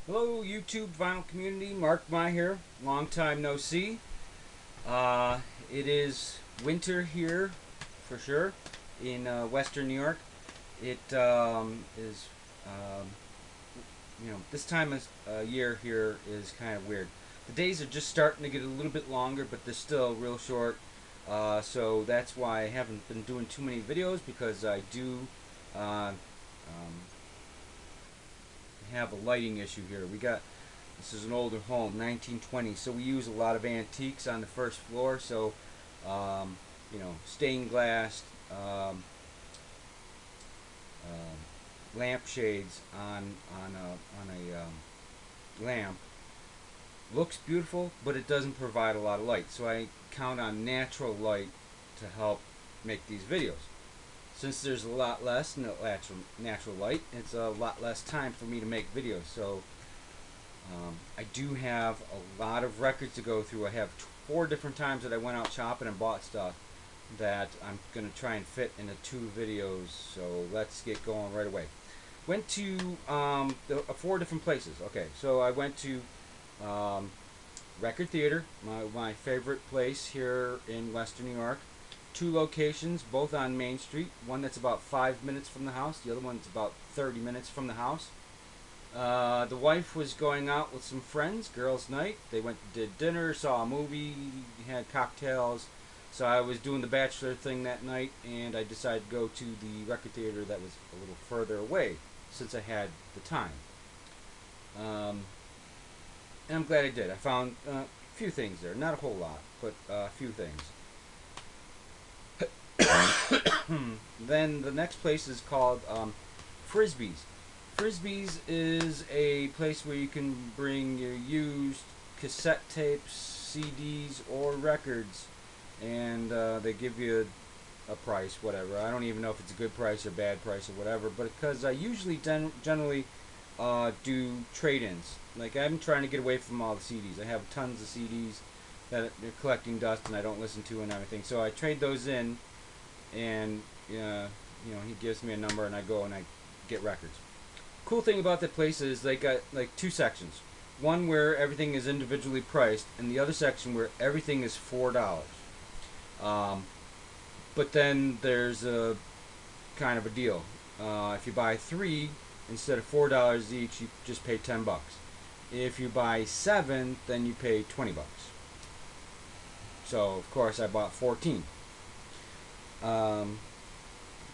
Hello YouTube vinyl community, Mark My here, long time no see. It is winter here for sure in western New York. It is, um, this time of year here is kind of weird. The days are just starting to get a little bit longer, but they're still real short. So that's why I haven't been doing too many videos because I do have a lighting issue here. This is an older home, 1920, so we use a lot of antiques on the first floor. So, stained glass lampshades on a lamp looks beautiful, but it doesn't provide a lot of light. So I count on natural light to help make these videos. Since there's a lot less natural light, it's a lot less time for me to make videos. So I do have a lot of records to go through. I have 4 different times that I went out shopping and bought stuff that I'm going to try and fit into 2 videos. So let's get going right away. Went to 4 different places. Okay, so I went to Record Theater, my favorite place here in Western New York. 2 locations, both on Main Street. One that's about 5 minutes from the house. The other one's about 30 minutes from the house. The wife was going out with some friends, girls' night. They went, did dinner, saw a movie, had cocktails. So I was doing the bachelor thing that night, and I decided to go to the record theater that was a little further away since I had the time. And I'm glad I did. I found a few things there, not a whole lot, but a few things. Then the next place is called Frisbee's. Frisbee's is a place where you can bring your used cassette tapes, CDs, or records, and they give you a price, whatever. I don't even know if it's a good price or bad price or whatever, but because I usually generally do trade-ins. Like, I'm trying to get away from all the CDs. I have tons of CDs that are collecting dust and I don't listen to and everything. So I trade those in, and he gives me a number and I go and I get records. Cool thing about that place is they got like 2 sections. One where everything is individually priced, and the other section where everything is $4. But then there's a kind of a deal. If you buy 3, instead of $4 each, you just pay $10. If you buy 7, then you pay $20. So of course I bought 14.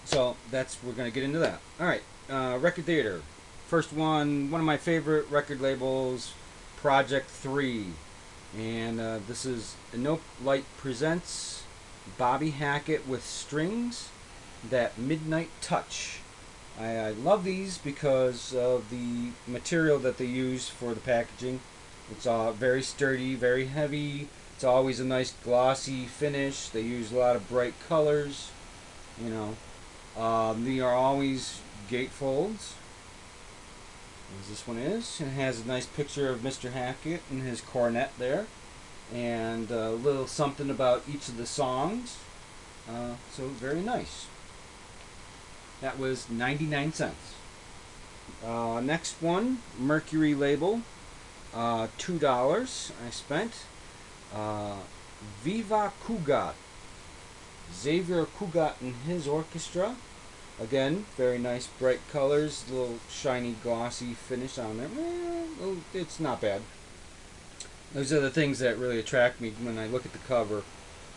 So we're gonna get into that. All right, Record Theater. First one of my favorite record labels, Project 3, and this is Nope Light presents Bobby Hackett with Strings, That Midnight Touch. I love these because of the material that they use for the packaging. It's very sturdy, very heavy. It's always a nice glossy finish. They use a lot of bright colors. They are always gatefolds, as this one is. It has a nice picture of Mr. Hackett and his cornet there, and a little something about each of the songs. So very nice. That was 99 cents. Next one, Mercury label, $2 I spent. Viva Cugat, Xavier Cugat and his orchestra. Again, very nice bright colors, little shiny glossy finish on there. It's not bad. Those are the things that really attract me when I look at the cover.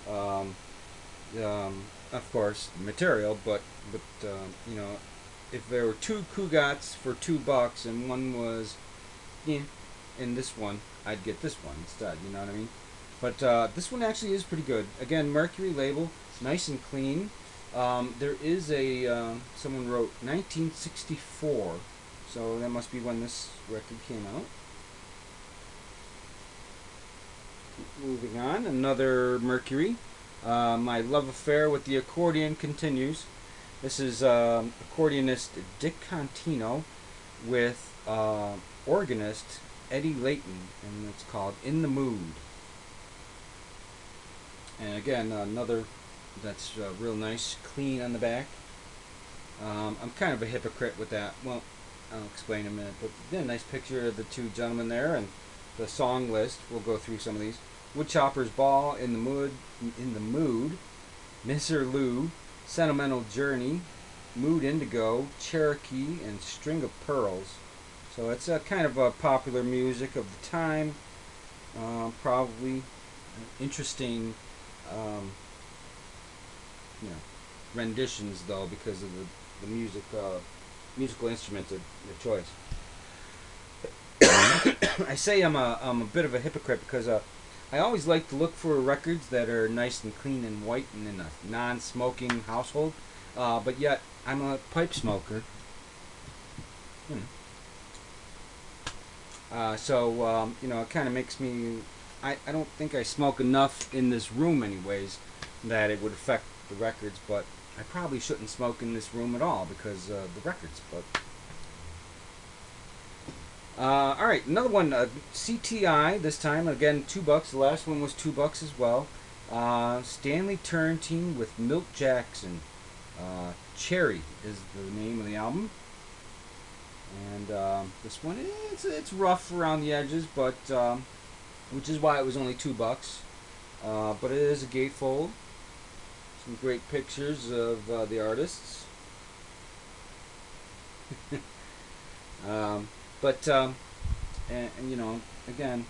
Um, of course, the material, but if there were 2 Cugats for $2 and one was, in this one, I'd get this one instead. You know what I mean? But this one actually is pretty good. Again, Mercury label. It's nice and clean. There is someone wrote 1964, so that must be when this record came out. Moving on, another Mercury. My love affair with the accordion continues. This is accordionist Dick Contino with organist Eddie Layton, and it's called In the Mood. And again, another that's real nice, clean on the back. I'm kind of a hypocrite with that. Well, I'll explain in a minute. But yeah, nice picture of the two gentlemen there, and the song list. We'll go through some of these. Woodchopper's Ball, In the Mood, Mr. Lou, Sentimental Journey, Mood Indigo, Cherokee, and String of Pearls. So it's a kind of a popular music of the time. Probably interesting, um, you know, renditions though because of the musical instruments of their choice. I say I'm a bit of a hypocrite because I always like to look for records that are nice and clean and white and in a non-smoking household, but yet I'm a pipe smoker. You know, it kind of makes me. I don't think I smoke enough in this room, anyways, that it would affect the records. But I probably shouldn't smoke in this room at all because the records. But all right, another one, CTI. This time again, $2. The last one was $2 as well. Stanley Turrentine with Milt Jackson. Cherry is the name of the album. And this one, it's rough around the edges, but which is why it was only $2. But it is a gatefold. Some great pictures of the artists. And you know, again,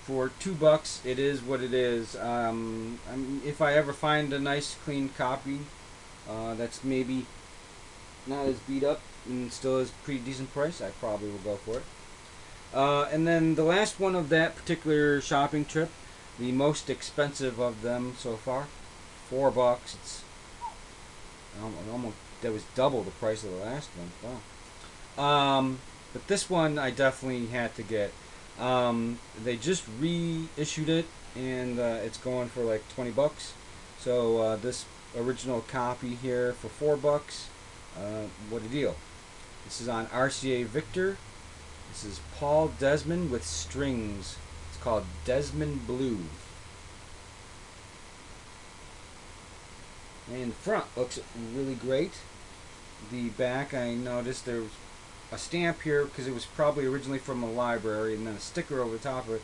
for $2, it is what it is. If I ever find a nice, clean copy that's maybe not as beat up and still is pretty decent price, I probably will go for it. And then the last one of that particular shopping trip, the most expensive of them so far, $4. It's almost, that was double the price of the last one. Wow. But this one I definitely had to get. They just reissued it, and it's going for like $20. So this original copy here for $4. What a deal! This is on RCA Victor. This is Paul Desmond with strings. It's called Desmond Blue. And the front looks really great. The back, I noticed there was a stamp here because it was probably originally from a library, and then a sticker over the top of it.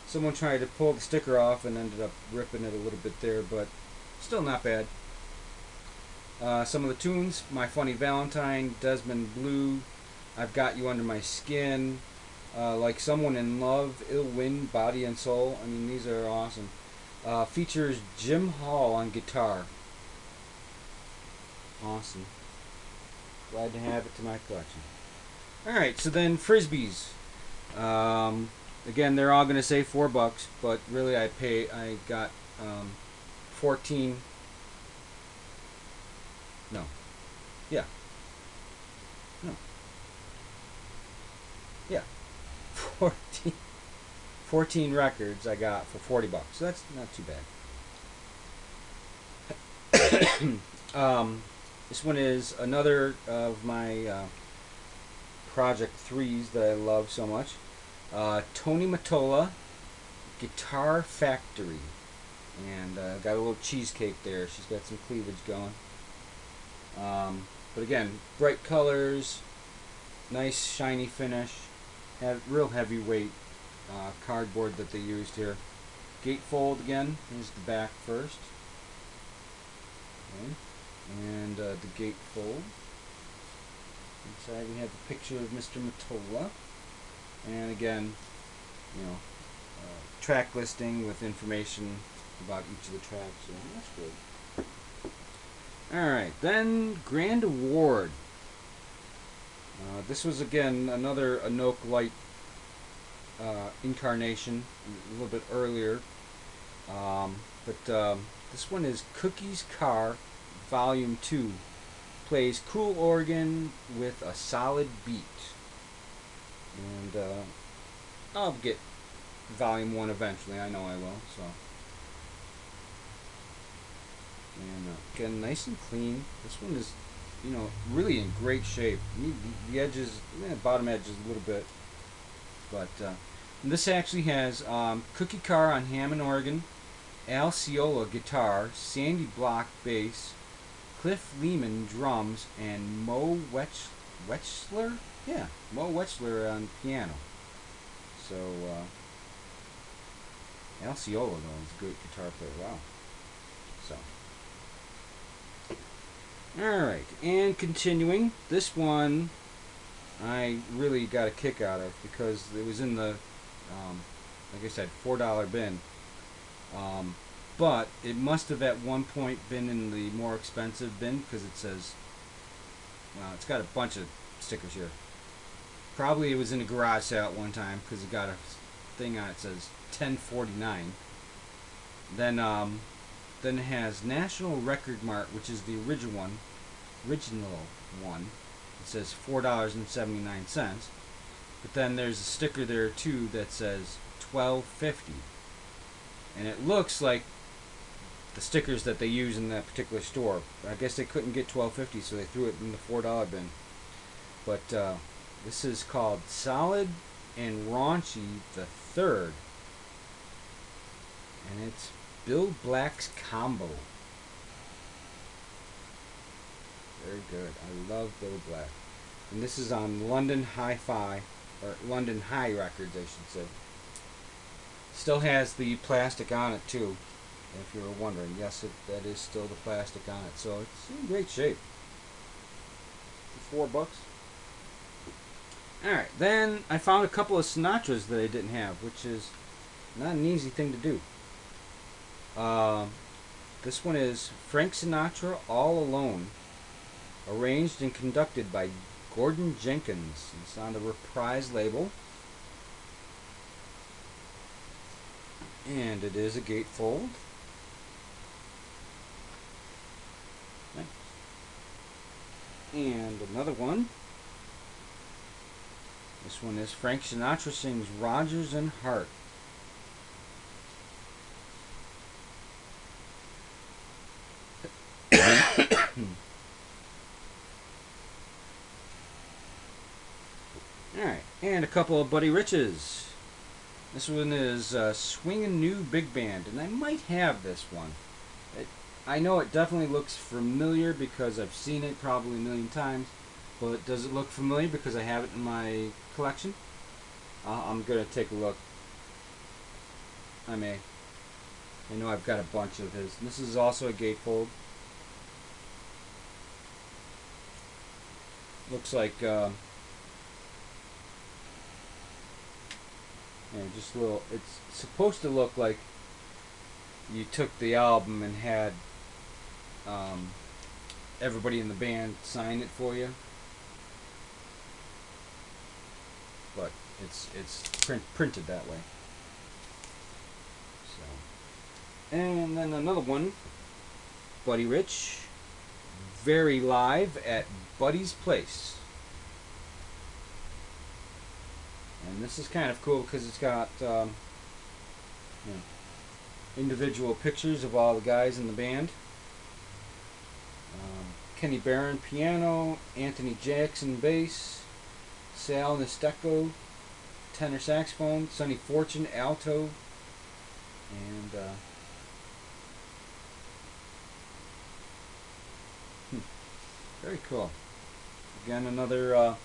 Someone tried to pull the sticker off and ended up ripping it a little bit there, but still not bad. Some of the tunes: My Funny Valentine, Desmond Blue, I've Got You Under My Skin, Like Someone in Love, Ill Wind, Body and Soul. I mean, these are awesome. Features Jim Hall on guitar. Awesome. Glad to have it to my collection. Alright, so then Frisbees. Again, they're all going to say $4, but really I got 14. No. Yeah. No. Yeah. 14 records I got for $40. So that's not too bad. This one is another of my Project 3s that I love so much. Tony Mottola, Guitar Factory. And got a little cheesecake there. She's got some cleavage going. But again, bright colors, nice shiny finish, real heavyweight cardboard that they used here. Gatefold again. Here's the back first. Okay. And the gatefold. Inside we have a picture of Mr. Mottola. And again, you know, track listing with information about each of the tracks. So that's good. Alright, then Grand Award. This was again another Anoke Light incarnation, a little bit earlier. But this one is Cookie's Car, Volume 2. Plays cool organ with a solid beat. And I'll get Volume 1 eventually, I know I will. So. And again, nice and clean. This one is, you know, really in great shape. The edges, bottom edge is a little bit, but this actually has Cookie Carr on Hammond organ, Al Ciola guitar, Sandy Block bass, Cliff Lehman drums, and Mo Wechsler Yeah, Mo Wechsler on piano. So, Alciolo, though, is a great guitar player. Wow. So, alright, and continuing, this one I really got a kick out of because it was in the, like I said, $4 bin. Um, but it must have at one point been in the more expensive bin because it says, well, it's got a bunch of stickers here. Probably it was in a garage sale at one time because it got a thing on it says 1049. Then it has National Record Mart, which is the original one. It says $4.79. But then there's a sticker there too that says $12.50, and it looks like the stickers that they use in that particular store. I guess they couldn't get $12.50, so they threw it in the $4 bin. But this is called Solid and Raunchy the Third, and it's Bill Black's Combo. Very good. I love Bill Black, and this is on London Hi-Fi, or London High Records, I should say. Still has the plastic on it too, if you were wondering. Yes, that is still the plastic on it, so it's in great shape. For $4. Alright, then I found a couple of Sinatras that I didn't have, which is not an easy thing to do. This one is Frank Sinatra All Alone, arranged and conducted by Gordon Jenkins. It's on the Reprise label. And it is a gatefold. Nice. And another one. This one is Frank Sinatra Sings Rodgers and Hart. Alright, and a couple of Buddy Riches. This one is Swingin' New Big Band, and I might have this one. I know it definitely looks familiar because I've seen it probably a million times, but does it look familiar because I have it in my collection? I'm going to take a look. I may. I know I've got a bunch of his. This is also a gatefold. Looks like just a little. It's supposed to look like you took the album and had everybody in the band sign it for you, but it's printed that way. So, and then another one, Buddy Rich, Very Live at Buddy's Place. And this is kind of cool because it's got individual pictures of all the guys in the band. Kenny Barron piano, Anthony Jackson bass, Sal Nesteco tenor saxophone, Sonny Fortune alto, and very cool. Again, another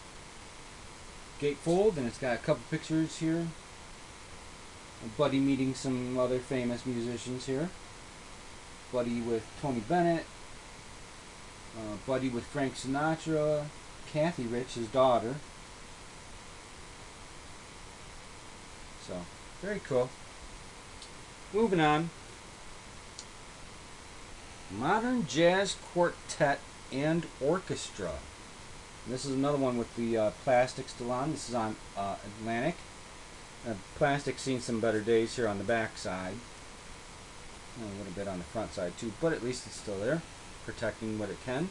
gatefold, and it's got a couple pictures here. Buddy meeting some other famous musicians here. Buddy with Tony Bennett. Buddy with Frank Sinatra. Kathy Rich, his daughter. So, very cool. Moving on. Modern Jazz Quartet and Orchestra. This is another one with the plastic still on. This is on Atlantic. Plastic's seen some better days here on the back side. And a little bit on the front side too, but at least it's still there, protecting what it can.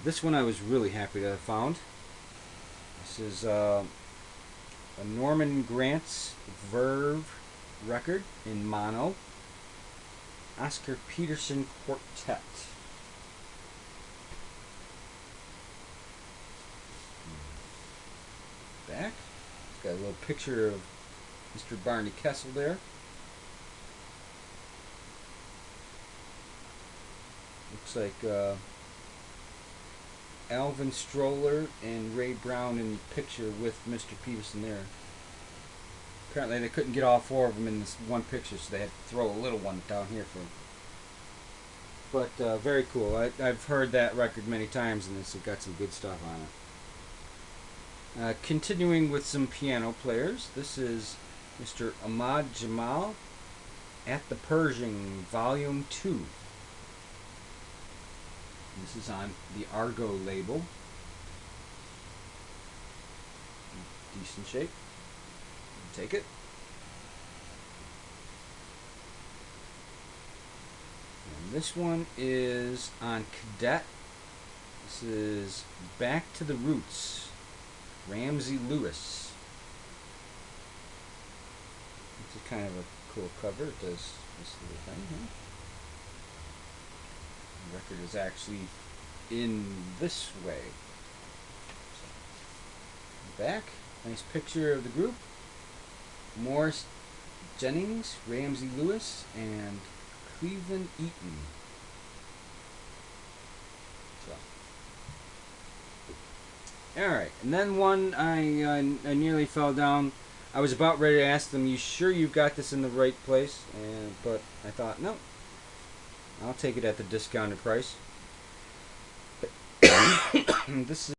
This one I was really happy to have found. This is a Norman Granz Verve record in mono. Oscar Peterson Quartet. Back. It's got a little picture of Mr. Barney Kessel there. Looks like Alvin Stroller and Ray Brown in the picture with Mr. Peterson there. Apparently they couldn't get all four of them in this one picture, so they had to throw a little one down here for them. But very cool. I've heard that record many times, and it's got some good stuff on it. Continuing with some piano players, this is Mr. Ahmad Jamal at the Pershing, Volume 2. This is on the Argo label. Decent shape. Take it. And this one is on Cadet. This is Back to the Roots, Ramsey Lewis. This is kind of a cool cover. It does this little thing here. The record is actually in this way. Back, nice picture of the group. Morris Jennings, Ramsey Lewis, and Cleveland Eaton. So, all right, and then one I nearly fell down. I was about ready to ask them, "You sure you've got this in the right place?" But I thought, no, I'll take it at the discounted price. This